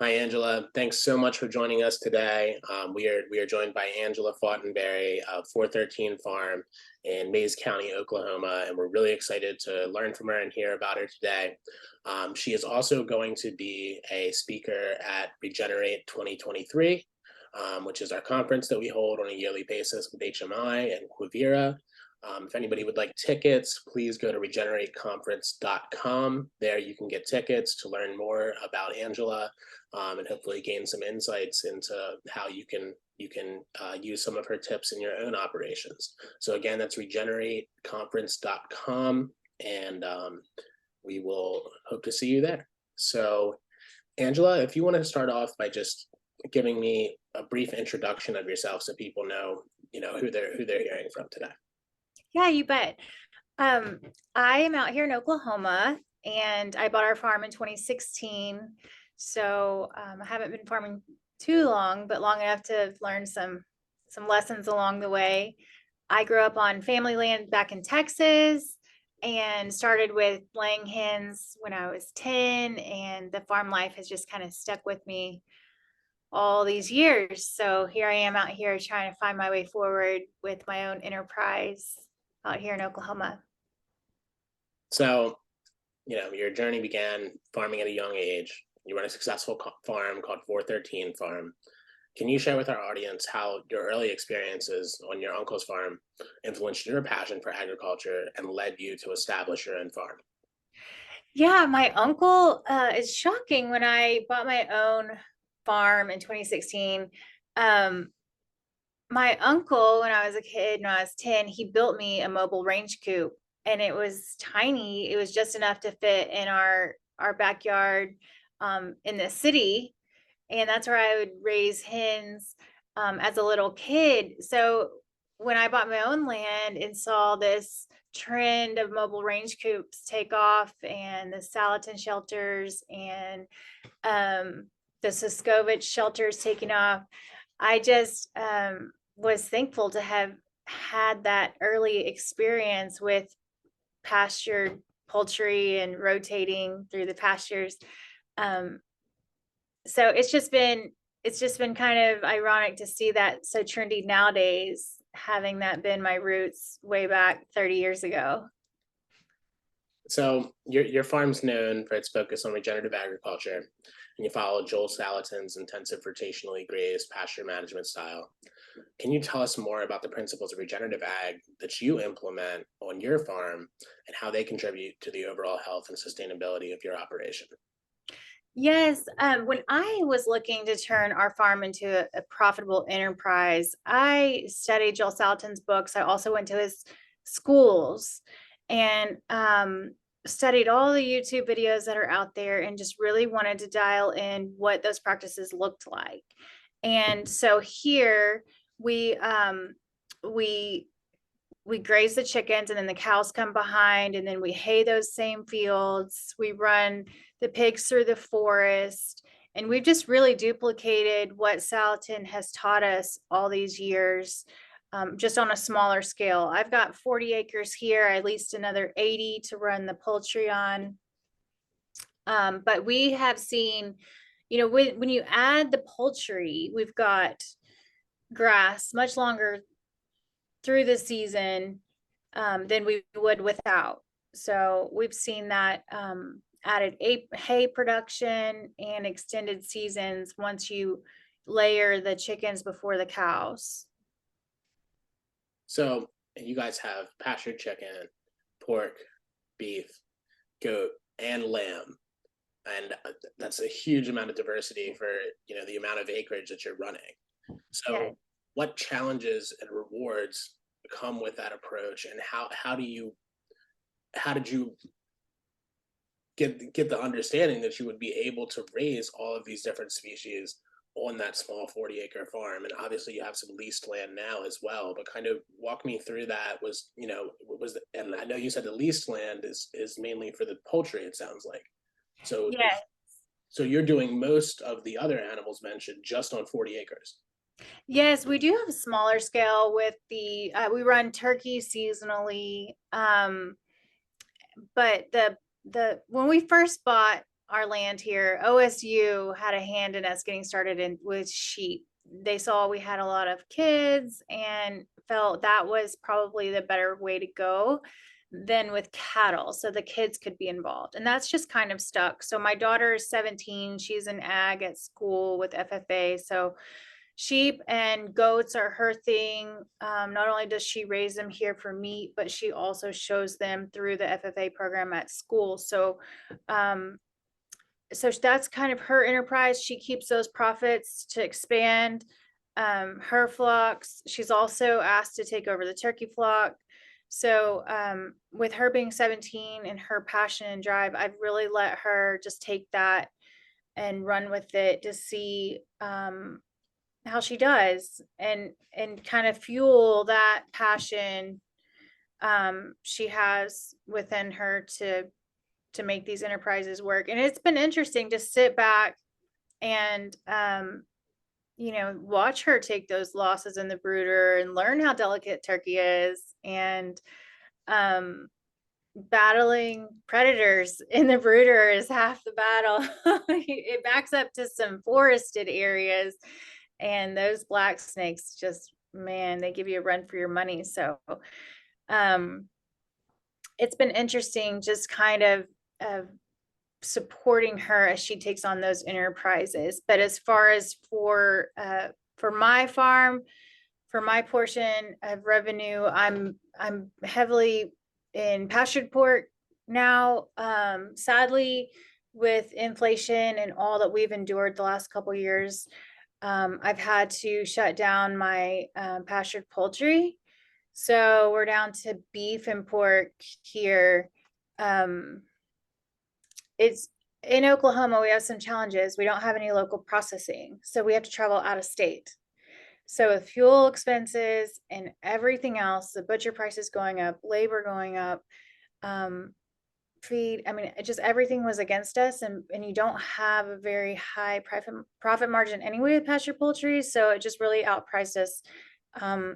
Hi, Angela. Thanks so much for joining us today. We are joined by Angela Faughtenberry of 413 Farm in Mays County, Oklahoma, and we're really excited to learn from her and hear about her today. She is also going to be a speaker at Regenerate 2023, which is our conference that we hold on a yearly basis with HMI and Quivira. If anybody would like tickets, please go to regenerateconference.com. There you can get tickets to learn more about Angela, and hopefully gain some insights into how you can use some of her tips in your own operations. So again, that's regenerateconference.com, and we will hope to see you there. So Angela, if you want to start off by just giving me a brief introduction of yourself so people know, who they're hearing from today. Yeah, you bet. I am out here in Oklahoma and I bought our farm in 2016. So I haven't been farming too long, but long enough to learn some lessons along the way. I grew up on family land back in Texas and started with laying hens when I was 10, and the farm life has just kind of stuck with me all these years. So here I am out here trying to find my way forward with my own enterprise out here in Oklahoma. So, your journey began farming at a young age. You run a successful farm called 413 Farm. Can you share with our audience how your early experiences on your uncle's farm influenced your passion for agriculture and led you to establish your own farm? Yeah, my uncle, it's shocking when I bought my own farm in 2016. Um, my uncle, when I was a kid, when I was 10, he built me a mobile range coop, and it was tiny. It was just enough to fit in our backyard in the city, and that's where I would raise hens as a little kid. So when I bought my own land and saw this trend of mobile range coops take off, and the Salatin shelters and the Siskovich shelters taking off, I just was thankful to have had that early experience with pastured poultry and rotating through the pastures. Um, so it's just been kind of ironic to see that so trendy nowadays, having that been my roots way back 30 years ago. So your farm's known for its focus on regenerative agriculture, and you follow Joel Salatin's intensive rotationally grazed pasture management style. Can you tell us more about the principles of regenerative ag that you implement on your farm and how they contribute to the overall health and sustainability of your operation? Yes, when I was looking to turn our farm into a profitable enterprise, I studied Joel Salatin's books. I also went to his schools and studied all the YouTube videos that are out there, and just really wanted to dial in what those practices looked like. And so here we we we graze the chickens, and then the cows come behind, and then we hay those same fields. We run the pigs through the forest, and we've just really duplicated what Salatin has taught us all these years, just on a smaller scale. I've got 40 acres here, I leased another 80 to run the poultry on. But we have seen, when you add the poultry, we've got grass much longer through the season than we would without. So we've seen that added hay production and extended seasons once you layer the chickens before the cows. So you guys have pastured chicken, pork, beef, goat, and lamb, and that's a huge amount of diversity for the amount of acreage that you're running. Yeah. So, what challenges and rewards come with that approach, and how did you get the understanding that you would be able to raise all of these different species on that small 40-acre farm? And obviously you have some leased land now as well, but kind of walk me through that. And I know you said the leased land is mainly for the poultry, it sounds like. So Yeah. so you're doing most of the other animals mentioned just on 40 acres. Yes, we do have a smaller scale with we run turkey seasonally. But the when we first bought our land here. OSU had a hand in us getting started in with sheep. They saw we had a lot of kids and felt that was probably the better way to go than with cattle, so the kids could be involved. And that's just kind of stuck. So my daughter is 17, she's in ag at school with FFA. So sheep and goats are her thing. Not only does she raise them here for meat, but she also shows them through the FFA program at school. Um, so that's kind of her enterprise. She keeps those profits to expand her flocks. She's also asked to take over the turkey flock. So with her being 17 and her passion and drive, I've really let her just take that and run with it to see how she does, and kind of fuel that passion she has within her to make these enterprises work. And it's been interesting to sit back and watch her take those losses in the brooder and learn how delicate turkey is, and um battling predators in the brooder is half the battle. It backs up to some forested areas, and those black snakes just, man, they give you a run for your money. So um it's been interesting just kind of supporting her as she takes on those enterprises. But as far as for my farm, for my portion of revenue, I'm heavily in pastured pork now. Sadly, with inflation and all that we've endured the last couple of years, I've had to shut down my pastured poultry. So we're down to beef and pork here. Um, it's in Oklahoma, we have some challenges. We don't have any local processing, so we have to travel out of state. So with fuel expenses and everything else, the butcher prices going up, labor going up, um, feed, I mean, just everything was against us, and you don't have a very high profit margin anyway with pasture poultry. So it just really outpriced us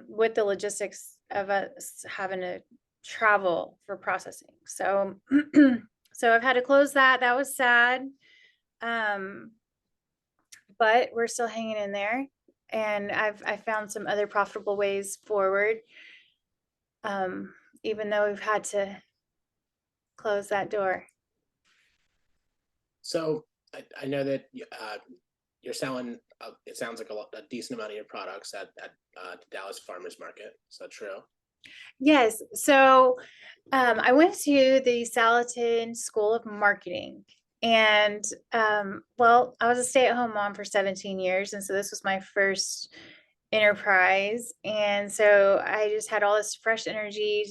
with the logistics of us having to travel for processing. So so I've had to close that. That was sad. Um, but we're still hanging in there. And I found some other profitable ways forward, even though we've had to close that door. So I know that you're selling. It sounds like a decent amount of your products at the Dallas Farmers Market. Is that true? Yes. So I went to the Salatin School of Marketing. And well, I was a stay-at-home mom for 17 years. And so this was my first enterprise. And so I just had all this fresh energy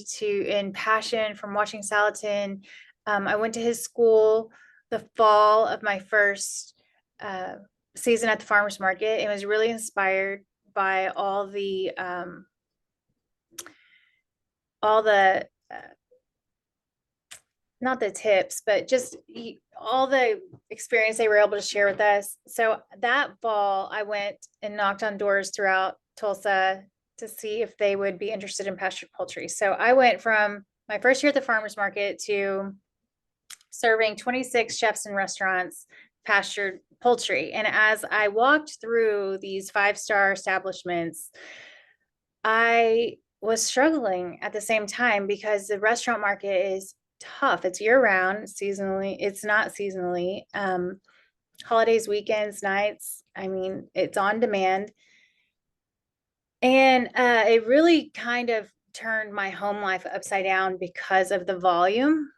and passion from watching Salatin. I went to his school the fall of my first season at the farmers market, and was really inspired by all the not the tips, but just all the experience they were able to share with us. So that fall, I went and knocked on doors throughout Tulsa to see if they would be interested in pastured poultry. So I went from my first year at the farmers market to serving 26 chefs and restaurants pastured poultry. And as I walked through these 5-star establishments, I was struggling at the same time because the restaurant market is tough. It's year round, seasonally. It's not seasonally. Holidays, weekends, nights. I mean, it's on demand. And it really kind of turned my home life upside down because of the volume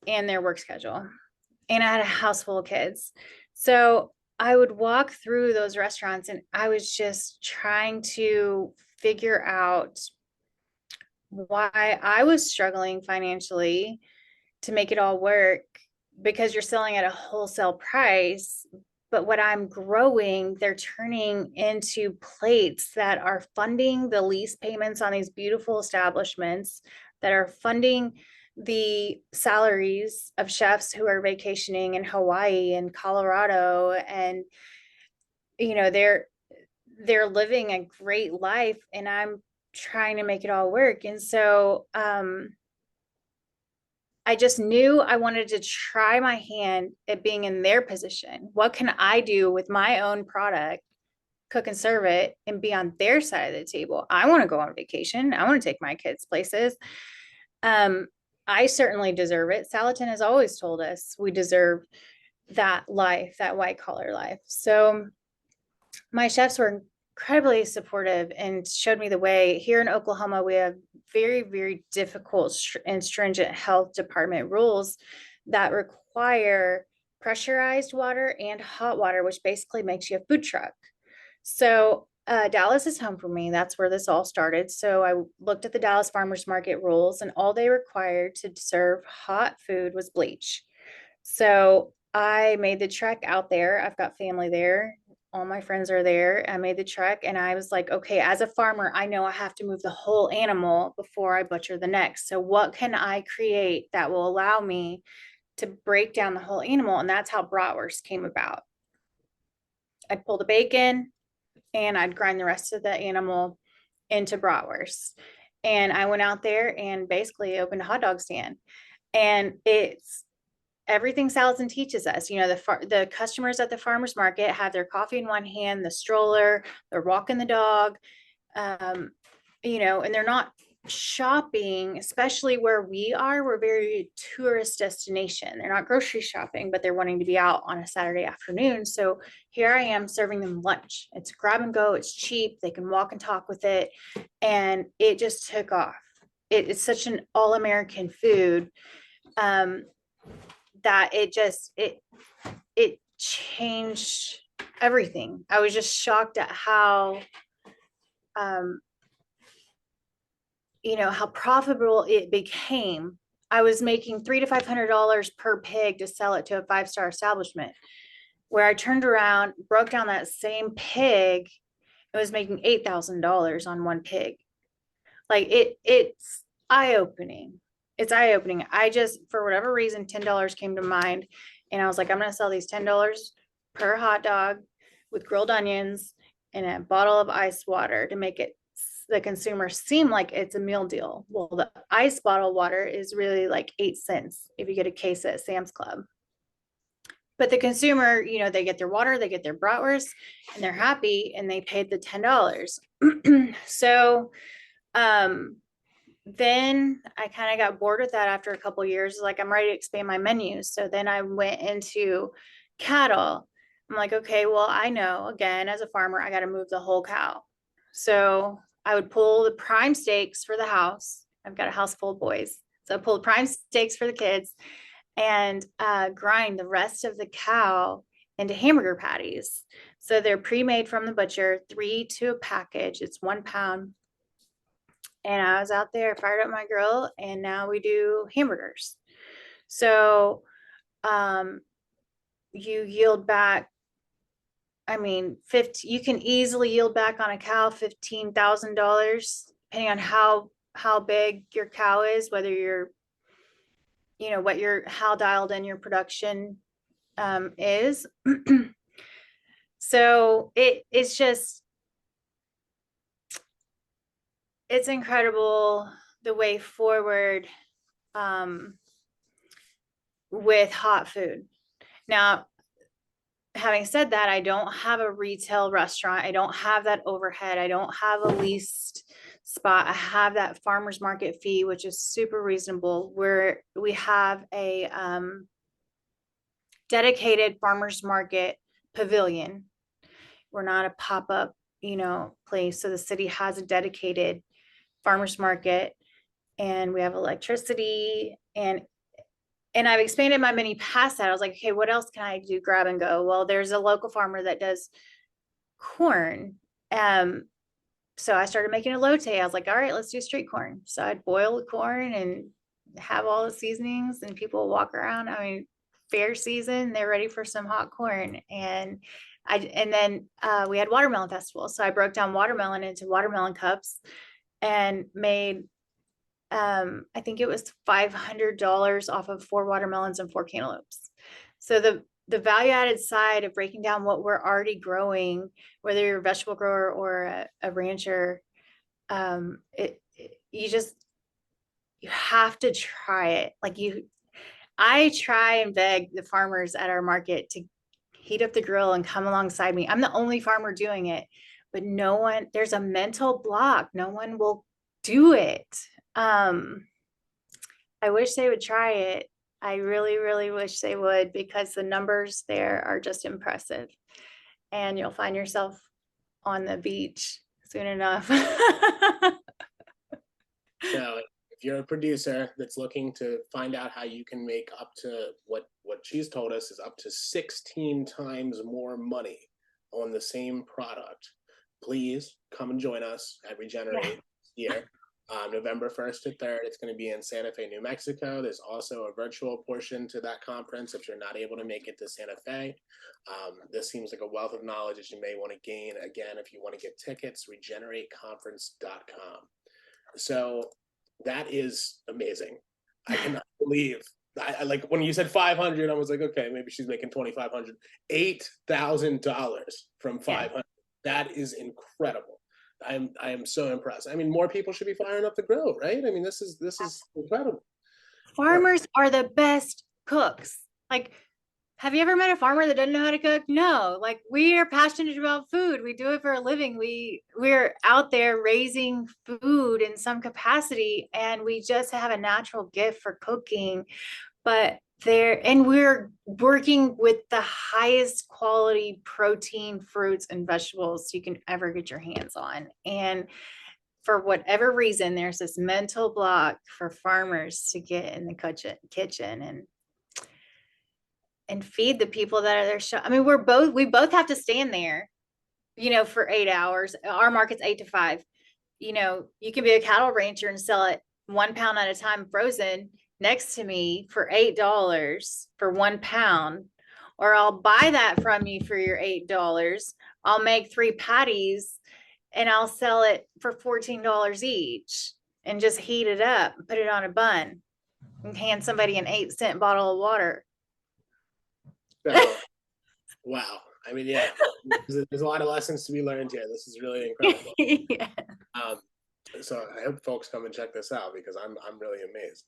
and their work schedule. And I had a house full of kids. So I would walk through those restaurants and I was just trying to figure out why I was struggling financially to make it all work, because you're selling at a wholesale price. But what I'm growing, they're turning into plates that are funding the lease payments on these beautiful establishments, that are funding the salaries of chefs who are vacationing in Hawaii and Colorado. And, they're living a great life, and I'm trying to make it all work. And so, I just knew I wanted to try my hand at being in their position. What can I do with my own product, cook and serve it, and be on their side of the table? I want to go on vacation. I want to take my kids places. Um, I certainly deserve it. Salatin has always told us we deserve that life, that white collar life. So my chefs were incredibly supportive and showed me the way. Here in Oklahoma, we have very, very difficult and stringent health department rules that require pressurized water and hot water, which basically makes you a food truck. So Dallas is home for me. That's where this all started. So I looked at the Dallas Farmers Market rules, and all they required to serve hot food was bleach. So I made the trek out there. I've got family there. All my friends are there. I made the trek and I was like, okay, as a farmer, I know I have to move the whole animal before I butcher the neck. So what can I create that will allow me to break down the whole animal? And that's how bratwurst came about. I'd pull the bacon and I'd grind the rest of the animal into bratwurst. And I went out there and basically opened a hot dog stand. And it's everything Salatin teaches us. You know, the customers at the farmers market have their coffee in one hand, the stroller, they're walking the dog, um, you know, and they're not shopping, especially where we are. We're very tourist destination. They're not grocery shopping, but they're wanting to be out on a Saturday afternoon. So here I am serving them lunch. It's grab and go. It's cheap. They can walk and talk with it, and it just took off. It's such an all-American food. Um, that it changed everything. I was just shocked at how um how profitable it became. I was making $300 to $500 per pig to sell it to a five-star establishment, where I turned around, broke down that same pig, and was making $8,000 on one pig. Like it's eye-opening. It's eye-opening. I just, for whatever reason, $10 came to mind. And I was like, I'm gonna sell these $10 per hot dog with grilled onions and a bottle of ice water to make it the consumer seem like it's a meal deal. Well, the ice bottle water is really like 8 cents if you get a case at Sam's Club. But the consumer, they get their water, they get their bratwurst, and they're happy, and they paid the $10. So then I kind of got bored with that after a couple of years. Like, I'm ready to expand my menu. So then I went into cattle. I'm like, okay, well, I know, again, as a farmer, I got to move the whole cow. So I would pull the prime steaks for the house. I've got a house full of boys. So I pull the prime steaks for the kids and grind the rest of the cow into hamburger patties. So they're pre-made from the butcher, 3 to a package. It's 1 pound. And I was out there, fired up my grill, and now we do hamburgers. So you yield back, I mean, you can easily yield back on a cow $15,000, depending on how big your cow is, whether you're, how dialed in your production is. So it's incredible the way forward with hot food. Now, having said that, I don't have a retail restaurant. I don't have that overhead. I don't have a leased spot. I have that farmer's market fee, which is super reasonable, where we have a dedicated farmer's market pavilion. We're not a pop-up, place. So the city has a dedicated farmer's market, and we have electricity, and I've expanded my menu past that. I was like, okay, what else can I do? Grab and go. Well, there's a local farmer that does corn. So I started making a elote. I was like, all right, let's do street corn. So I'd boil the corn and have all the seasonings, and people walk around. I mean, fair season, they're ready for some hot corn. And then we had watermelon festival. So I broke down watermelon into watermelon cups and made I think it was $500 off of 4 watermelons and 4 cantaloupes. So the value added side of breaking down what we're already growing, whether you're a vegetable grower or a rancher, you have to try it. Like, I try and beg the farmers at our market to heat up the grill and come alongside me. I'm the only farmer doing it, but no one, there's a mental block. No one will do it. Um, I wish they would try it. I really, really wish they would because the numbers there are just impressive. And you'll find yourself on the beach soon enough. So if you're a producer that's looking to find out how you can make up to what she's told us is up to 16 times more money on the same product, please come and join us at Yeah. Regenerate here. November 1st to 3rd, it's going to be in Santa Fe, New Mexico. There's also a virtual portion to that conference if you're not able to make it to Santa Fe. This seems like a wealth of knowledge that you may want to gain. Again, if you want to get tickets, regenerateconference.com. So that is amazing. I cannot believe. I like when you said 500, I was like, okay, maybe she's making 2,500. $8,000 from Yeah. 500. That is incredible. I am so impressed. I mean, more people should be firing up the grill, right? I mean, this is incredible. Wow. Farmers are the best cooks. Like, have you ever met a farmer that doesn't know how to cook? No. Like, we are passionate about food. We do it for a living. We're out there raising food in some capacity, and we just have a natural gift for cooking. But we're working with the highest quality protein, fruits, and vegetables you can ever get your hands on. And for whatever reason, there's this mental block for farmers to get in the kitchen and feed the people that are there. I mean, we both have to stand there, for 8 hours. Our market's 8 to 5. You can be a cattle rancher and sell it 1 pound at a time frozen next to me for $8 for 1 pound, or I'll buy that from you for your $8. I'll make 3 patties and I'll sell it for $14 each and just heat it up, put it on a bun, and hand somebody an 8-cent bottle of water. So, wow. I mean, yeah, there's a lot of lessons to be learned here. This is really incredible. Yeah. Um, so I hope folks come and check this out because I'm really amazed.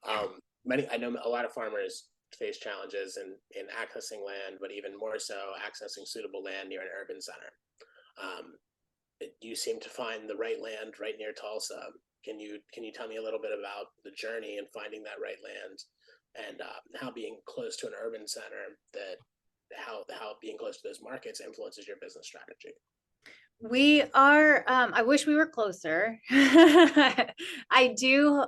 I know a lot of farmers face challenges in accessing land, but even more so accessing suitable land near an urban center. Um, you seem to find the right land right near Tulsa. Can you tell me a little bit about the journey in finding that right land and how being close to an urban center how being close to those markets influences your business strategy? We are, I wish we were closer. I do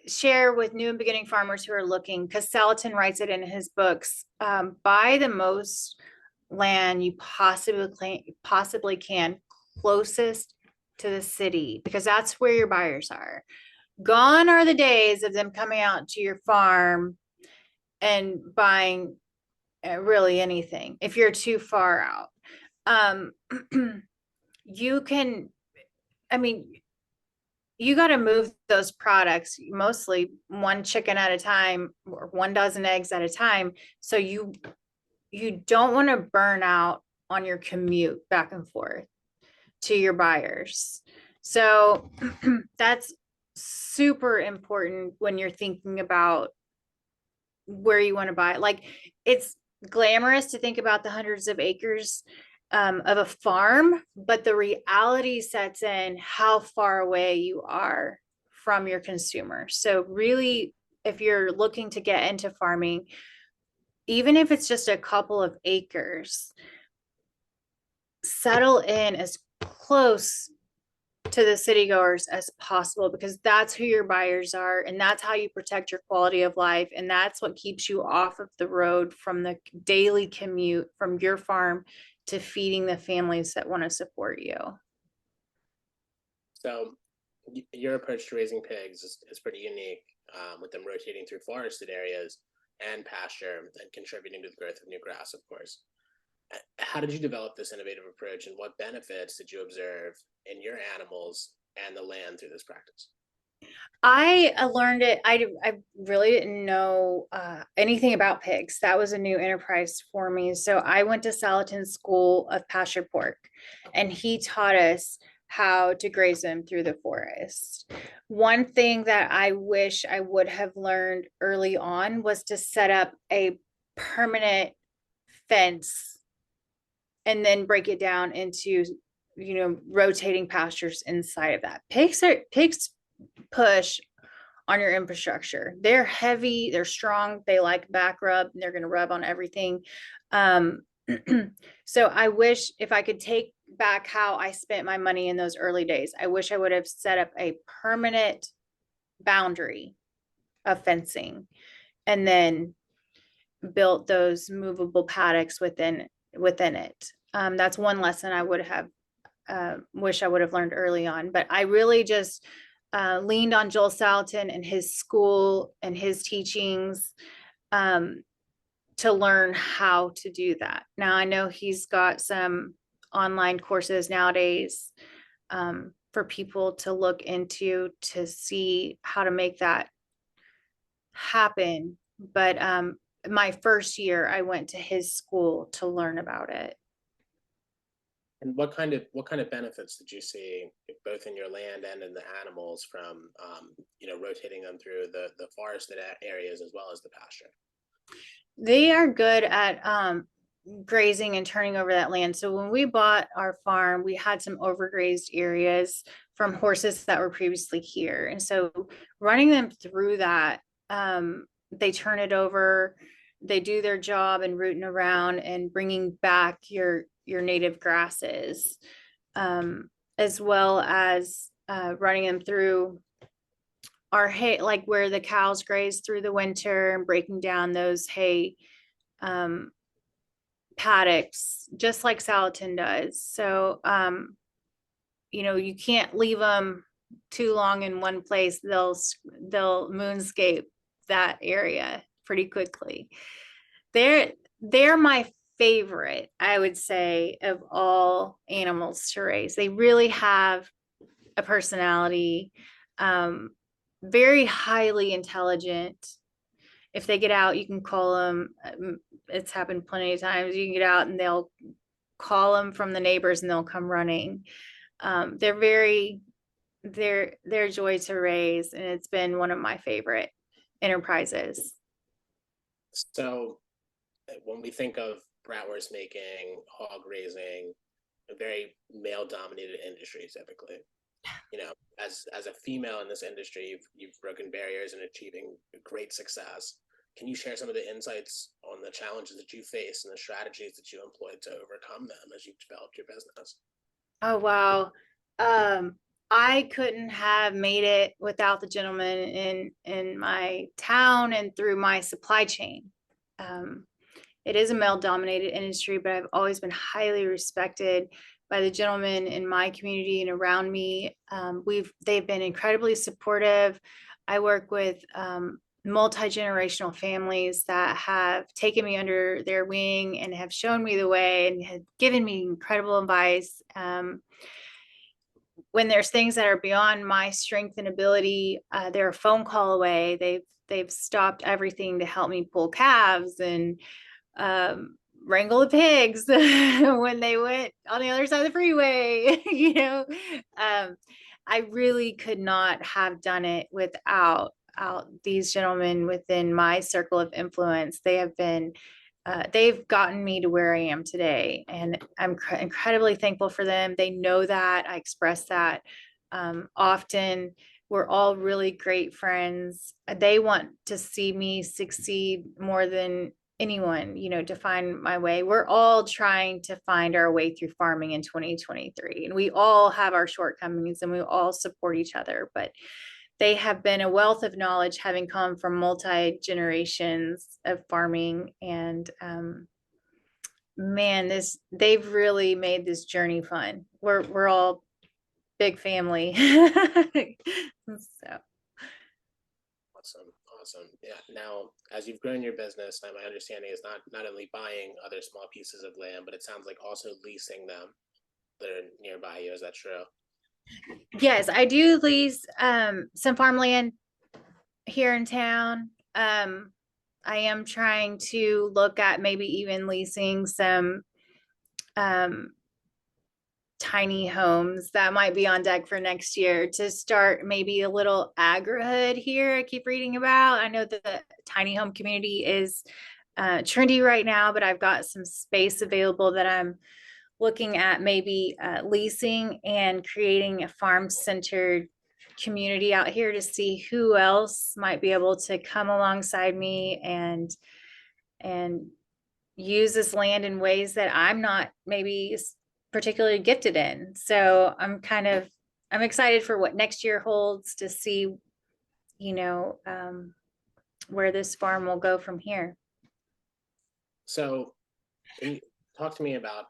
share with new and beginning farmers who are looking, because Salatin writes it in his books, buy the most land you possibly can closest to the city, because that's where your buyers are. Gone are the days of them coming out to your farm and buying really anything if you're too far out. You can, I mean, you got to move those products mostly one chicken at a time or 1 dozen eggs at a time. So you don't want to burn out on your commute back and forth to your buyers. So that's super important when you're thinking about where you want to buy. Like, it's glamorous to think about the hundreds of acres of a farm, but the reality sets in how far away you are from your consumer. So really, if you're looking to get into farming, even if it's just a couple of acres, settle in as close to the city goers as possible, because that's who your buyers are, and that's how you protect your quality of life, and that's what keeps you off of the road from the daily commute from your farm to feeding the families that want to support you. So your approach to raising pigs is pretty unique, with them rotating through forested areas and pasture and contributing to the growth of new grass, of course. How did you develop this innovative approach, and what benefits did you observe in your animals and the land through this practice? I learned it. I really didn't know anything about pigs. That was a new enterprise for me. So I went to Salatin School of Pasture Pork, and he taught us how to graze them through the forest. One thing that I wish I would have learned early on was to set up a permanent fence and then break it down into, rotating pastures inside of that. Pigs push on your infrastructure. They're heavy, they're strong, they like back rub, and they're going to rub on everything. Um, so I wish if I could take back how I spent my money in those early days, I wish I would have set up a permanent boundary of fencing and then built those movable paddocks within it. That's one lesson I would have wish I would have learned early on. But I really just leaned on Joel Salatin and his school and his teachings to learn how to do that. Now I know he's got some online courses nowadays for people to look into to see how to make that happen. But my first year, I went to his school to learn about it. And what kind of benefits did you see both in your land and in the animals from rotating them through the forested areas as well as the pasture? They are good at grazing and turning over that land. So when we bought our farm, we had some overgrazed areas from horses that were previously here. And so running them through that, they turn it over, they do their job and rooting around and bringing back your native grasses, as well as running them through our hay, like where the cows graze through the winter, and breaking down those hay paddocks, just like Salatin does. So, you can't leave them too long in one place. They'll moonscape that area pretty quickly. They're my favorite, I would say, of all animals to raise. They really have a personality, very highly intelligent. If they get out, you can call them. It's happened plenty of times. You can get out and they'll call them from the neighbors and they'll come running. They're joy to raise, and it's been one of my favorite enterprises. So when we think of bratwurst making, hog raising, a very male dominated industry typically. As a female in this industry, you've broken barriers and achieving great success. Can you share some of the insights on the challenges that you face and the strategies that you employed to overcome them as you developed your business? Oh wow. I couldn't have made it without the gentleman in my town and through my supply chain. Um, it is a male dominated industry, but I've always been highly respected by the gentlemen in my community and around me. They've been incredibly supportive. I work with multi-generational families that have taken me under their wing and have shown me the way and have given me incredible advice. When there's things that are beyond my strength and ability, they're a phone call away. They've stopped everything to help me pull calves and wrangle the pigs when they went on the other side of the freeway. I really could not have done it without these gentlemen within my circle of influence. They've gotten me to where I am today, and I'm incredibly thankful for them. They know that. I express that often. We're all really great friends. They want to see me succeed more than anyone, to find my way. We're all trying to find our way through farming in 2023, and we all have our shortcomings and we all support each other, but they have been a wealth of knowledge, having come from multi generations of farming. And man, they've really made this journey fun. We're all big family. So Awesome. Yeah. Now, as you've grown your business, my understanding is not only buying other small pieces of land, but it sounds like also leasing them that are nearby you. Is that true? yes, I do lease some farmland here in town. I am trying to look at maybe even leasing some tiny homes that might be on deck for next year to start maybe a little agrihood here. I keep reading about. I know that the tiny home community is trendy right now, but I've got some space available that I'm looking at maybe leasing and creating a farm centered community out here to see who else might be able to come alongside me and use this land in ways that I'm not maybe particularly gifted in. So I'm excited for what next year holds to see, you know, where this farm will go from here. So can you talk to me about,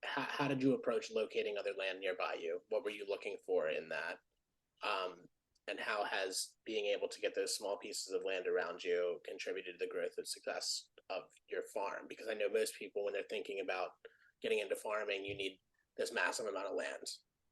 how did you approach locating other land nearby you? What were you looking for in that? Um, and how has being able to get those small pieces of land around you contributed to the growth and success of your farm? Because I know most people, when they're thinking about getting into farming, you need this massive amount of land.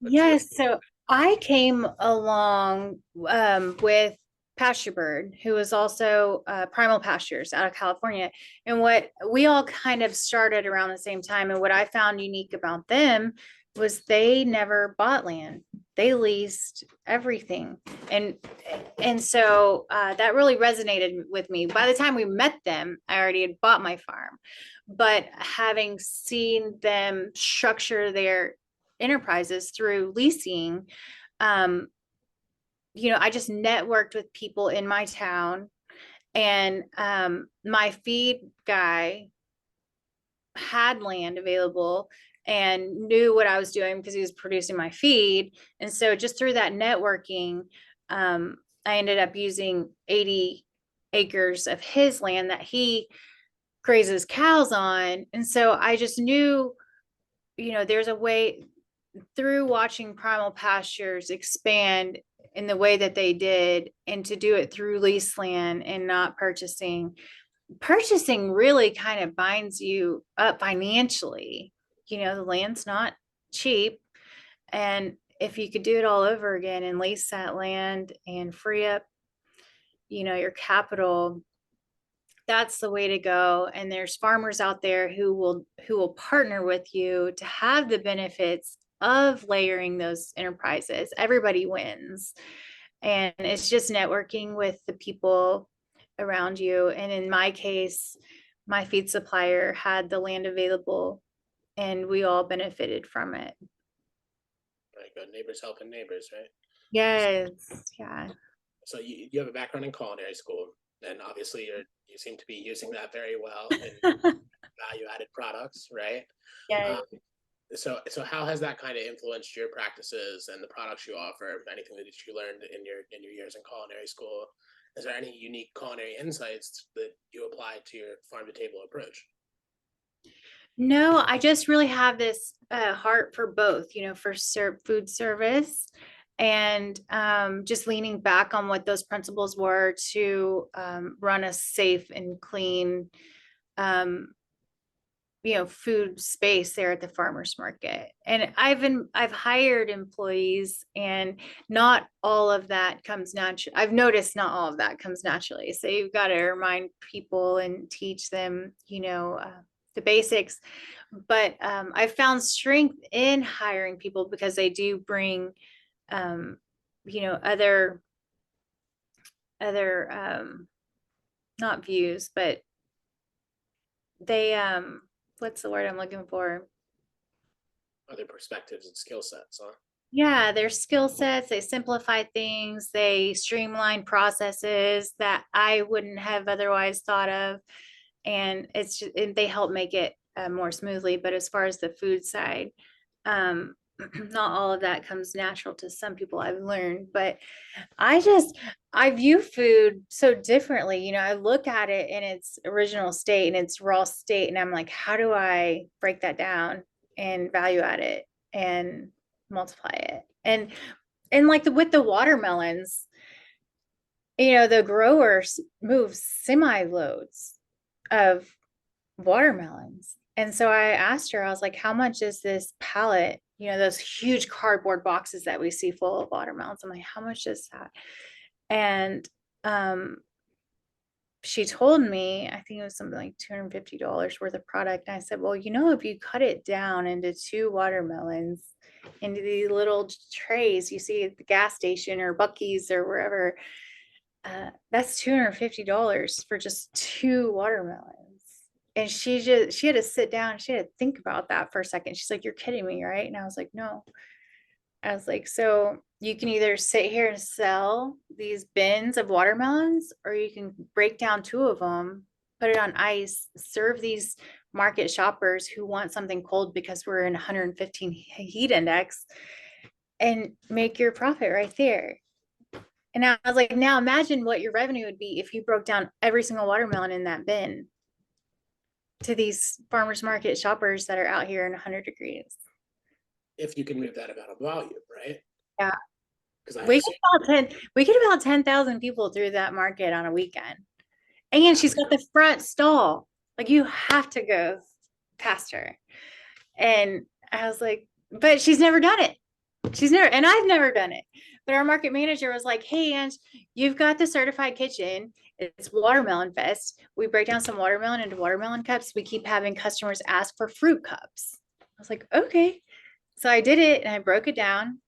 But to your Yes, so I came along with Pasture Bird, who is also Primal Pastures out of California. And what we all kind of started around the same time. And what I found unique about them was they never bought land. They leased everything. And and so that really resonated with me. By the time we met them, I already had bought my farm. But having seen them structure their enterprises through leasing, um, I just networked with people in my town, and my feed guy had land available and knew what I was doing because he was producing my feed. And so just through that networking, I ended up using 80 acres of his land that he grazes cows on. And so I just knew, there's a way through watching Primal Pastures expand in the way that they did, and to do it through lease land and not purchasing really kind of binds you up financially. The land's not cheap. And if you could do it all over again and lease that land and free up, your capital, that's the way to go. And there's farmers out there who will partner with you to have the benefits of layering those enterprises. Everybody wins. And it's just networking with the people around you. And in my case, my feed supplier had the land available and we all benefited from it. Right, good neighbors helping neighbors, right? Yes. Yeah. So you have a background in culinary school, and obviously you seem to be using that very well in value added products, right? Yes. Um, so how has that kind of influenced your practices and the products you offer? Anything that you learned in your years in culinary school? Is there any unique culinary insights that you apply to your farm to table approach? No, I just really have this heart for both, for food service and just leaning back on what those principles were to run a safe and clean, um, food space there at the farmers market. And I've hired employees, and not all of that comes natural. I've noticed not all of that comes naturally. So you've got to remind people and teach them, the basics. But I found strength in hiring people because they do bring, um, other not views, but they what's the word I'm looking for? Other perspectives and skill sets, huh? Yeah, their skill sets, they simplify things, they streamline processes that I wouldn't have otherwise thought of. And and they help make it more smoothly. But as far as the food side, um, not all of that comes natural to some people, I've learned. But I view food so differently. I look at it in its original state, in its raw state, and I'm like, how do I break that down and value add it and multiply it? And like with the watermelons, the growers move semi loads of watermelons. And so I asked her, I was like, how much is this pallet? Those huge cardboard boxes that we see full of watermelons. I'm like, how much is that? And she told me, I think it was something like $250 worth of product. And I said, well, if you cut it down into two watermelons into these little trays you see at the gas station or Buc-ee's or wherever, that's $250 for just two watermelons. And she had to sit down, she had to think about that for a second. She's like, you're kidding me, right? And I was like, no. I was like, so you can either sit here and sell these bins of watermelons, or you can break down two of them, put it on ice, serve these market shoppers who want something cold because we're in 115 heat index, and make your profit right there. And I was like, now imagine what your revenue would be if you broke down every single watermelon in that bin to these farmers market shoppers that are out here in 100 degrees. If you can move that amount of volume, right? Yeah. Because I We assume get we get about 10,000 people through that market on a weekend. And she's got the front stall. Like, you have to go past her. And I was like, but she's never done it. And I've never done it. But our market manager was like, hey, Ange, you've got the certified kitchen. It's Watermelon Fest. We break down some watermelon into watermelon cups. We keep having customers ask for fruit cups. I was like, okay. So I did it and I broke it down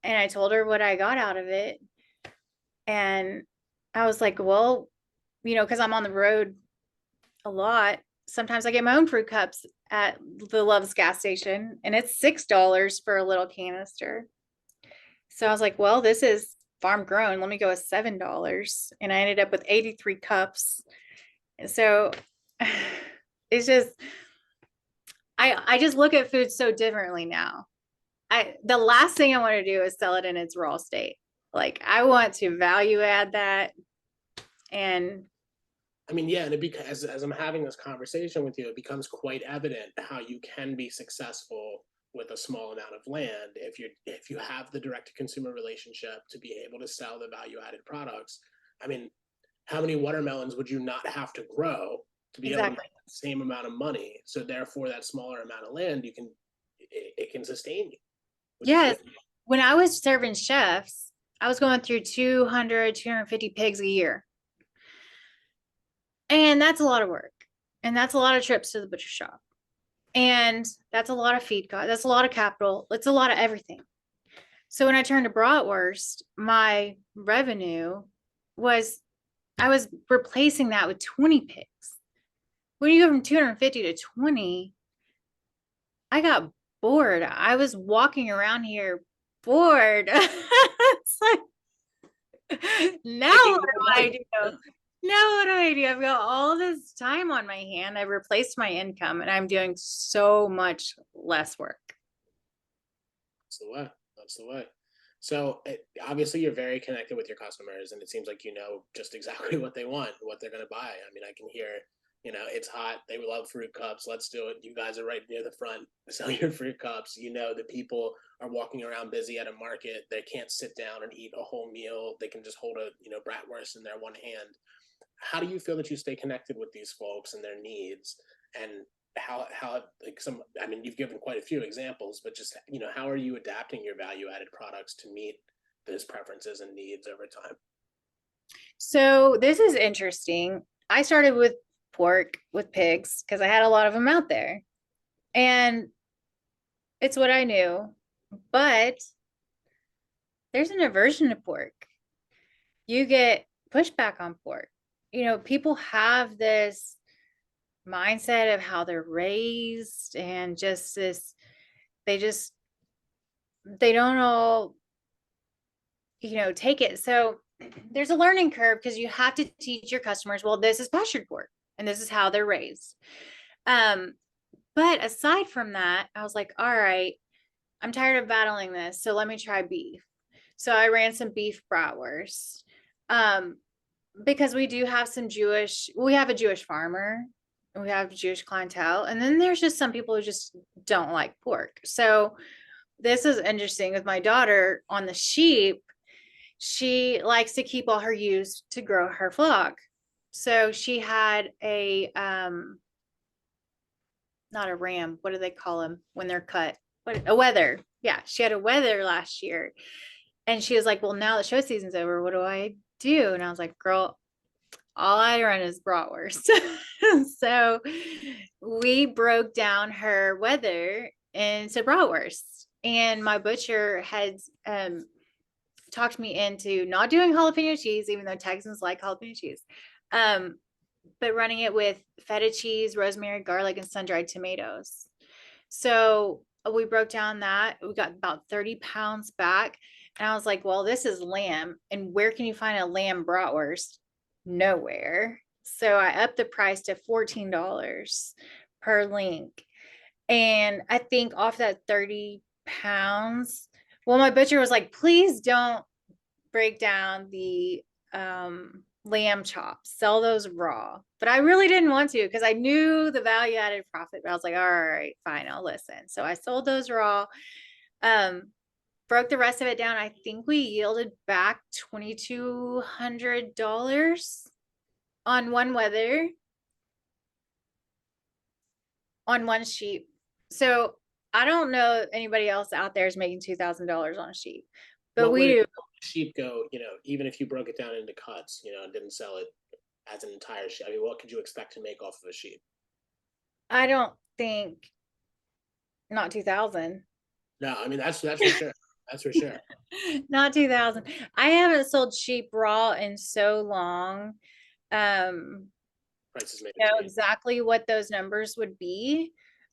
and I told her what I got out of it. And I was like, well, because I'm on the road a lot, sometimes I get my own fruit cups at the Love's gas station, and it's $6 for a little canister. So I was like, well, this is farm grown. Let me go with $7. And I ended up with 83 cups. And so it's just, I just look at food so differently now. The last thing I want to do is sell it in its raw state. Like, I want to value add that. And I mean, yeah, and as I'm having this conversation with you, it becomes quite evident how you can be successful with a small amount of land if you have the direct to consumer relationship to be able to sell the value added products. I mean, how many watermelons would you not have to grow to be able to make the same amount of money? So therefore, that smaller amount of land, it can sustain you. Yes. When I was serving chefs, I was going through 250 pigs a year. And that's a lot of work. And that's a lot of trips to the butcher shop. And that's a lot of feed cost. That's a lot of capital. It's a lot of everything. So when I turned to bratwurst, my revenue was, I was replacing that with 20 pigs. When you go from 250 to 20, I got bored. I was walking around here bored. It's like, now what do I do? Now what do I do? I've got all this time on my hand. I've replaced my income and I'm doing so much less work. That's the way. That's the way. So obviously you're very connected with your customers, and it seems like you know just exactly what they want, what they're going to buy. I mean, I can hear, it's hot. They love fruit cups. Let's do it. You guys are right near the front. Sell your fruit cups. The people are walking around busy at a market. They can't sit down and eat a whole meal. They can just hold a, bratwurst in their one hand. How do you feel that you stay connected with these folks and their needs, and how like you've given quite a few examples, but just how are you adapting your value added products to meet those preferences and needs over time? So this is interesting. I started with pork with pigs because I had a lot of them out there, and it's what I knew. But there's an aversion to pork. You get pushback on pork. People have this mindset of how they're raised, and just this, they don't all, take it. So there's a learning curve because you have to teach your customers, well, this is pastured pork and this is how they're raised. But aside from that, I was like, all right, I'm tired of battling this. So let me try beef. So I ran some beef bratwurst. Because we do have we have a Jewish farmer, we have Jewish clientele, and then there's just some people who just don't like pork. So this is interesting with my daughter on the sheep. She likes to keep all her ewes to grow her flock. So she had not a ram. What do they call them when they're cut? A wether. Yeah, she had a wether last year. And she was like, well, now the show season's over, what do I do? And I was like, girl, all I run is bratwurst. So we broke down her wether into bratwurst, and my butcher had talked me into not doing jalapeno cheese, even though Texans like jalapeno cheese, but running it with feta cheese, rosemary, garlic, and sun-dried tomatoes. So we broke down that. We got about 30 pounds back. And I was like, well, this is lamb. And where can you find a lamb bratwurst? Nowhere. So I upped the price to $14 per link. And I think off that 30 pounds, well, my butcher was like, please don't break down the lamb chops, sell those raw. But I really didn't want to because I knew the value added profit. But I was like, all right, fine, I'll listen. So I sold those raw, broke the rest of it down. I think we yielded back $2,200 on one wether, on one sheep. So I don't know anybody else out there is making $2,000 on a sheep, but What we would do. sheep go, even if you broke it down into cuts, and didn't sell it as an entire sheep? I mean, what could you expect to make off of a sheep? I don't think not 2,000. No, I mean that's for sure. That's for sure. Not 2,000. I haven't sold sheep raw in so long. Prices may Know change. exactly what those numbers would be.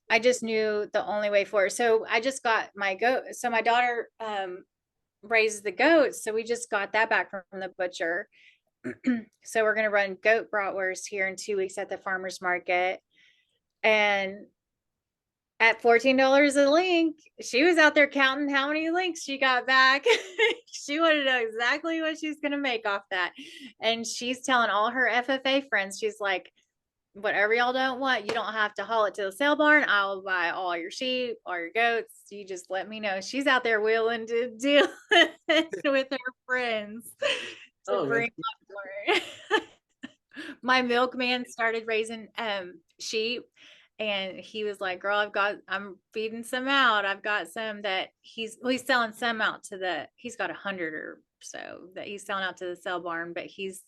I just knew the only way forward. So I just got my goat. So my daughter raises the goats. So we just got that back from the butcher. So we're going to run goat bratwurst here in 2 weeks at the farmer's market. And at $14 a link, she was out there counting how many links she got back. She wanted to know exactly what she's going to make off that. And she's telling all her FFA friends, she's like, whatever y'all don't want, you don't have to haul it to the sale barn. I'll buy all your sheep, all your goats. You just let me know. She's out there willing to deal with her friends to Oh, bring on more. My milkman started raising sheep, and he was like, girl, I'm feeding some out. I've got some that he's selling some out to he's got 100 or so that he's selling out to the sale barn, but he's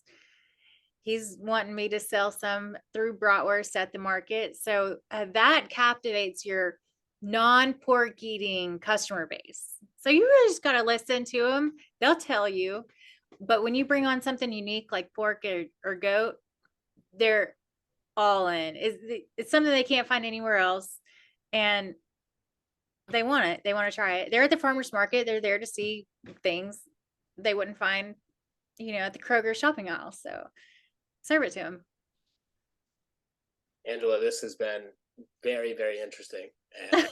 wanting me to sell some through bratwurst at the market. So that captivates your non-pork eating customer base. So you really just got to listen to them. They'll tell you. But when you bring on something unique like pork or goat, they're all in. It's something they can't find anywhere else. And they want it. They want to try it. They're at the farmer's market. They're there to see things they wouldn't find, at the Kroger shopping aisle. So serve it to them. Angela, this has been very, very interesting. And I'm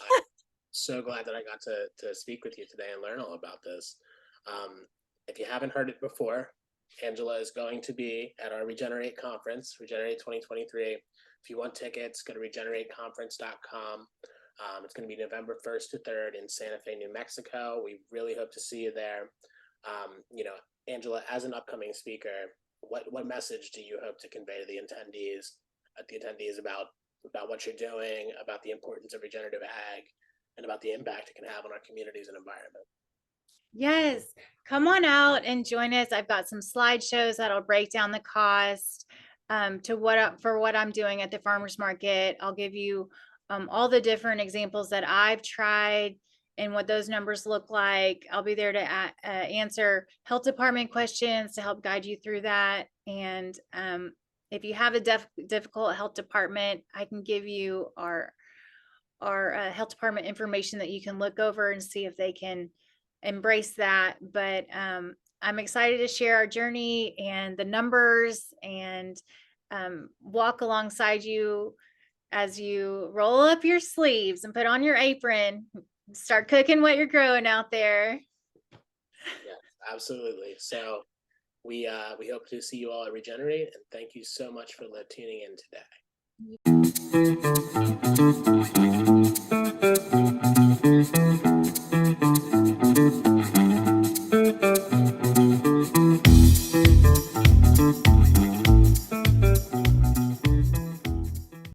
so glad that I got to speak with you today and learn all about this. If you haven't heard it before, Angela is going to be at our Regenerate conference, Regenerate 2023. If you want tickets, go to regenerateconference.com. It's going to be November 1st to 3rd in Santa Fe, New Mexico. We really hope to see you there. Angela, as an upcoming speaker, what message do you hope to convey to the attendees about what you're doing, about the importance of regenerative ag, and about the impact it can have on our communities and environment? Yes, come on out and join us. I've got some slideshows that'll break down the cost for what I'm doing at the farmers market. I'll give you all the different examples that I've tried and what those numbers look like. I'll be there to answer health department questions to help guide you through that. And if you have a difficult health department, I can give you our health department information that you can look over and see if they can embrace that. But I'm excited to share our journey and the numbers and walk alongside you as you roll up your sleeves and put on your apron, start cooking what you're growing out there. Yes, absolutely. So we hope to see you all at Regenerate, and thank you so much for tuning in today.